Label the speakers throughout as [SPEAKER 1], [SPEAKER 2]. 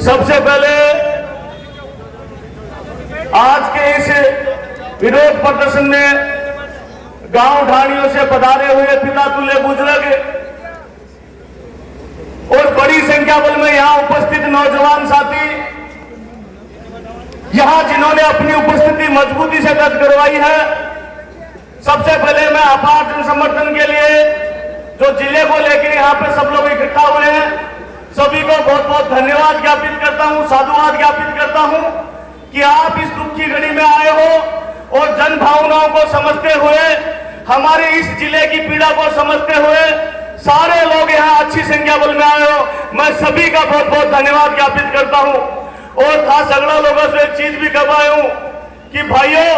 [SPEAKER 1] सबसे पहले आज के इस विरोध प्रदर्शन में गांव ढाणियों से पधारे हुए पिता तुल्य बुजुर्ग और बड़ी संख्या बल में यहां उपस्थित नौजवान साथी, यहां जिन्होंने अपनी उपस्थिति मजबूती से दर्ज करवाई है, सबसे पहले मैं अपार जन समर्थन के लिए जो जिले को लेकर यहां पे सब लोग इकट्ठा हुए हैं, सभी को बहुत बहुत धन्यवाद ज्ञापित करता हूं, साधुवाद ज्ञापित करता हूं कि आप इस दुख की घड़ी में आए हो और जन भावनाओं को समझते हुए, हमारे इस जिले की पीड़ा को समझते हुए सारे लोग यहाँ अच्छी संख्या बल में आए हो। मैं सभी का बहुत बहुत धन्यवाद ज्ञापित करता हूं और खास अगला लोगों से एक चीज भी करवाए हूं कि भाइयों,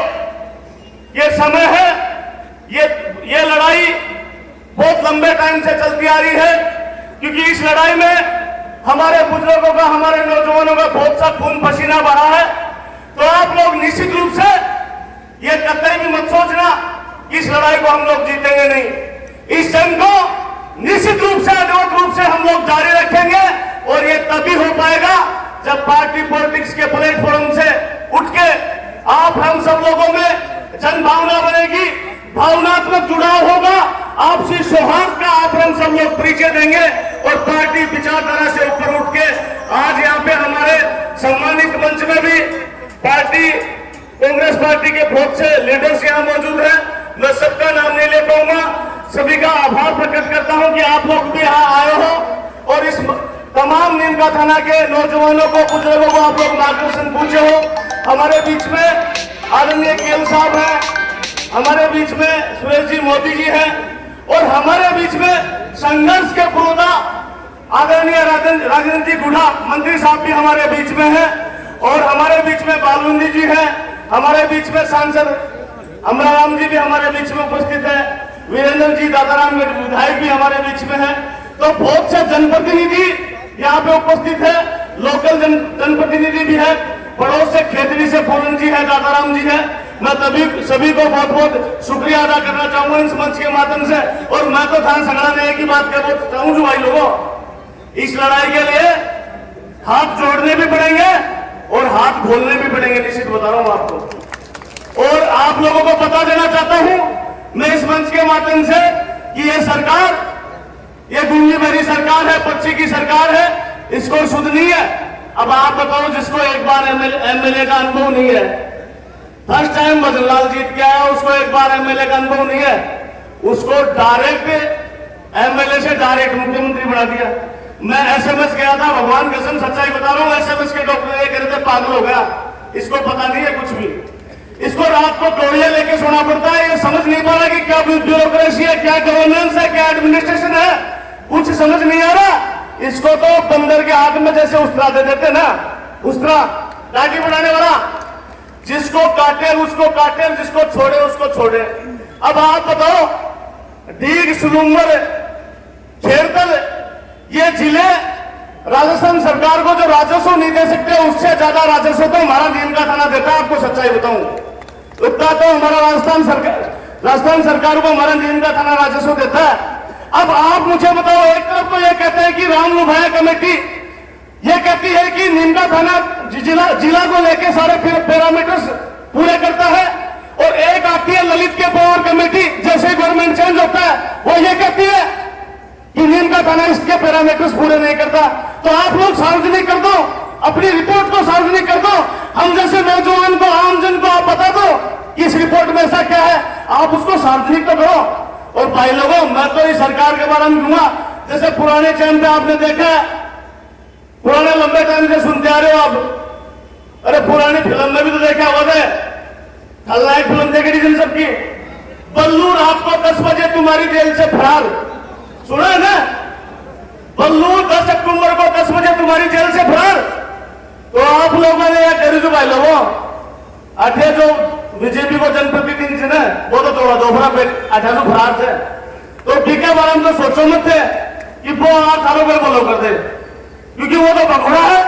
[SPEAKER 1] ये समय है, ये लड़ाई बहुत लंबे टाइम से चलती आ रही है, क्योंकि इस लड़ाई में हमारे बुजुर्गों का, हमारे नौजवानों का बहुत सा खून पसीना बहा है। तो आप लोग निश्चित रूप से ये कतई भी मत सोचना कि इस लड़ाई को हम लोग जीतेंगे नहीं। इस जंग को निश्चित रूप से, अनवरत रूप से हम लोग जारी रखेंगे और ये तभी हो पाएगा जब पार्टी पॉलिटिक्स के प्लेटफॉर्म से उठ के आप हम सब लोगों में जन भावना बनेगी, भावनात्मक जुड़ाव होगा, आपसी सौहार्द का आप हम सब लोग परिचय देंगे और पार्टी विचारधारा से ऊपर उठ के आज यहाँ पे हमारे सम्मानित मंच में भी पार्टी, कांग्रेस पार्टी के बहुत से लीडर्स यहाँ मौजूद हैं। मैं सबका नाम नहीं ले पाऊंगा, सभी का आभार प्रकट करता हूं कि आप लोग भी यहाँ आए हो और इस तमाम नीमका थाना के नौजवानों को, बुजुर्गों को आप लोग मार्गदर्शन पूछे हो। हमारे बीच में आदरणीय केएल साहब हैं, हमारे बीच में सुरेश जी मोदी जी हैं और हमारे बीच में संघर्ष के पुरोधा आदरणीय राजेंद्र जी गुढ़ा मंत्री साहब भी हमारे बीच में हैं और हमारे बीच में बालवंदी जी हैं, हमारे बीच में सांसद अमराराम जी भी हमारे बीच में उपस्थित है, वीरेंद्र जी दादाराम विधायक भी हमारे बीच में है। तो बहुत से जनप्रतिनिधि यहाँ पे उपस्थित है, लोकल जनप्रतिनिधि भी है, पड़ोस से खेतरी से पूरन जी है, दादाराम जी है। मैं सभी को बहुत बहुत शुक्रिया अदा करना चाहूंगा इस मंच के माध्यम से। और मैं तो ध्यान संग्रह एक ही बात कहना चाहूंगा भाई लोगों, इस लड़ाई के लिए हाथ जोड़ने भी पड़ेंगे और हाथ खोलने भी पड़ेंगे, निश्चित बता रहा हूं आपको। और आप लोगों को बता देना चाहता हूं मैं इस मंच के माध्यम से कि ये सरकार, ये दुनिया भरी सरकार है, पक्षी की सरकार है, इसको शुद्ध नहीं है। अब आप बताओ, जिसको एक बार एमएलए का अनुभव नहीं है, फर्स्ट टाइम भजनलाल जीत के आया, उसको एक बार एमएलए का अनुभव नहीं है, उसको डायरेक्ट एमएलए से डायरेक्ट मुख्यमंत्री बना दिया। मैं एसएमएस गया था, भगवान कसम सच्चाई बता रहा हूं, एसएमएस के डॉक्टर ये कह रहे थे पागल हो गया, इसको पता नहीं है कुछ भी, इसको रात को तोड़िया लेके सोना पड़ता है, ये समझ नहीं पा रहा कि क्या ब्यूरोक्रेसी है, क्या गवर्नेंस है, क्या एडमिनिस्ट्रेशन है, कुछ समझ नहीं आ रहा। इसको तो बंदर के हाथ में जैसे उस्तरा दे देते ना, उस्तरा लाठी बनाने वाला, जिसको काटे उसको काटे, जिसको छोड़े उसको छोड़े। अब आप बताओ, डीग, सुलूंबर, खेरतल, ये जिले राजस्थान सरकार को जो राजस्व नहीं दे सकते, उससे ज्यादा राजस्व तो हमारा नीमका थाना देता है। आपको सच्चाई बताऊं, उतना तो हमारा राजस्थान सरकार को हमारा नीमका थाना राजस्व देता है। अब आप मुझे बताओ, एक तरफ तो ये कहते हैं कि राम लुभाया कमेटी ये कहती है कि नीमका थाना जिला को लेके सारे पैरामीटर्स पूरे करता है, और एक आती है ललित के पावर कमेटी, जैसे गवर्नमेंट चेंज होता है वो ये कहती है कि नीमका थाना इसके पैरामीटर्स पूरे नहीं करता। तो आप लोग सार्वजनिक कर दो, अपनी रिपोर्ट को सार्वजनिक कर दो, हम जैसे नौजवान को, आमजन को आप बता दो कि इस रिपोर्ट में ऐसा क्या है, आप उसको सार्वजनिक तो करो। और भाई लोगों, मैं तो इस सरकार के बारे में कहूंगा, जैसे पुराने टाइम पे आपने देखा है, पुराने लंबे टाइम से सुनते आ रहे हो आप, अरे पुरानी फिल्म में भी तो देखा हुआ था, खलनायक फिल्म देखी थी सबकी, बल्लू रात को 10 बजे तुम्हारी जेल से फरार, सुना है ना, बल्लू 10 अक्टूबर को 10 बजे तुम्हारी जेल से फरार। तो आप लोगों ने यह करी, जो भाई लोगों अठे जो बीजेपी को जनप्रतिनिधि थे ना, वो तो थोड़ा दोहरा पे 1800 फरार थे, तो ठीके बारे में तो सोचो मत थे कि वो थानों पर फॉलो कर दे, क्योंकि वो तो भगोड़ा है,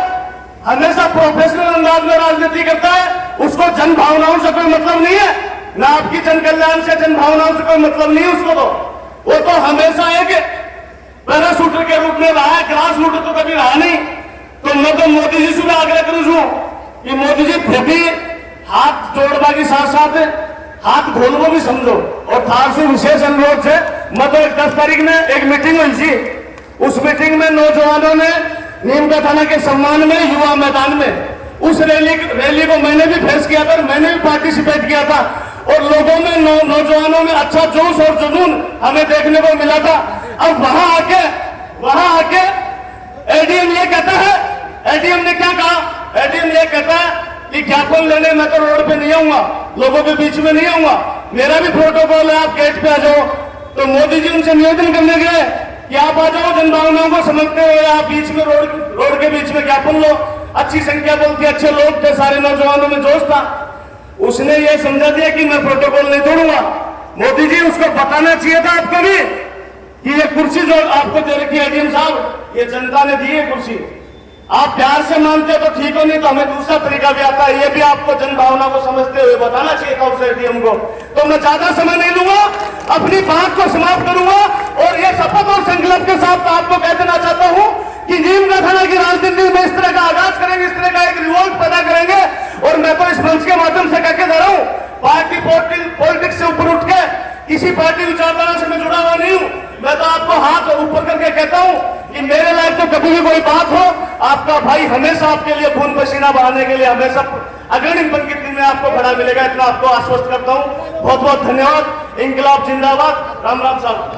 [SPEAKER 1] हमेशा प्रोफेशनल अंदाज में राजनीति करता है, उसको जन भावनाओं से कोई मतलब नहीं है, ना आपकी जन कल्याण से, जन भावनाओं से कोई मतलब नहीं है उसको। तो वो तो हमेशा एक पैराशूटर के रूप में रहा है, ग्रास रूटर तो कभी रहा नहीं। तो मैं तो मोदी जी से आग्रह करूं छू कि मोदी जी खुद ही हाथ जोड़वा के साथ साथ हाथ खोलवो भी समझो। और थार से विशेष अनुरोध है, मैं तो 10 तारीख में एक मीटिंग हुई थी, उस मीटिंग में नौजवानों ने नीमका थाना के सम्मान में युवा मैदान में उस रैली को मैंने भी फेस किया था, मैंने भी पार्टिसिपेट किया था और लोगों में नौजवानों में अच्छा जोश और जुनून हमें देखने को मिला था। अब वहां आके एडीएम ये कहता है, एडीएम ने क्या कहा, एडीएम ये कहता है कि ज्ञापन लेने मैं तो रोड पे नहीं आऊंगा, लोगों के बीच में नहीं आऊंगा, मेरा भी प्रोटोकॉल है, आप गेट पे आ जाओ। तो मोदी जी उनसे निवेदन करने गए कि आप आ जाओ, जनभावनाओं को समझते हुए आप बीच में रोड के बीच में ज्ञापन लो। अच्छी संख्या बोलती, अच्छे लोग थे, सारे नौजवानों में जोश था। उसने ये समझा दिया कि मैं प्रोटोकॉल नहीं तोड़ूंगा। मोदी जी उसको बताना चाहिए था आपको भी कि ये कुर्सी जो आपको दे रखी है एडीएम साहब, ये जनता ने दी है कुर्सी, आप प्यार से मानते हो तो ठीक हो, नहीं तो हमें दूसरा तरीका भी आता है। ये भी आपको जनभावना को समझते हुए बताना चाहिए था उस एडीएम को। तो मैं ज्यादा समय नहीं लूंगा, अपनी बात को समाप्त करूंगा और ये शपथ और संकल्प के साथ आपको कह देना चाहता हूं कि नीमका थाना की राजनीति में इस तरह का आगाज करेंगे, इस तरह का एक रिवोल्ट पैदा करेंगे। और मैं तो इस मंच के माध्यम से कहके दे रहा हूं, पार्टी पॉलिटिक्स से ऊपर उठ के किसी पार्टी विचारधारा से मैं जुड़ा हुआ नहीं हूं। मैं तो आपको हाथ ऊपर करके कहता हूं कि मेरे लायक तो कभी भी कोई बात हो, आपका भाई हमेशा आपके लिए खून पसीना बहाने के लिए हमेशा अग्रणी पंक्ति में आपको खड़ा मिलेगा, इतना आपको आश्वस्त करता हूं। बहुत बहुत धन्यवाद। इंकलाब जिंदाबाद। राम राम साहब।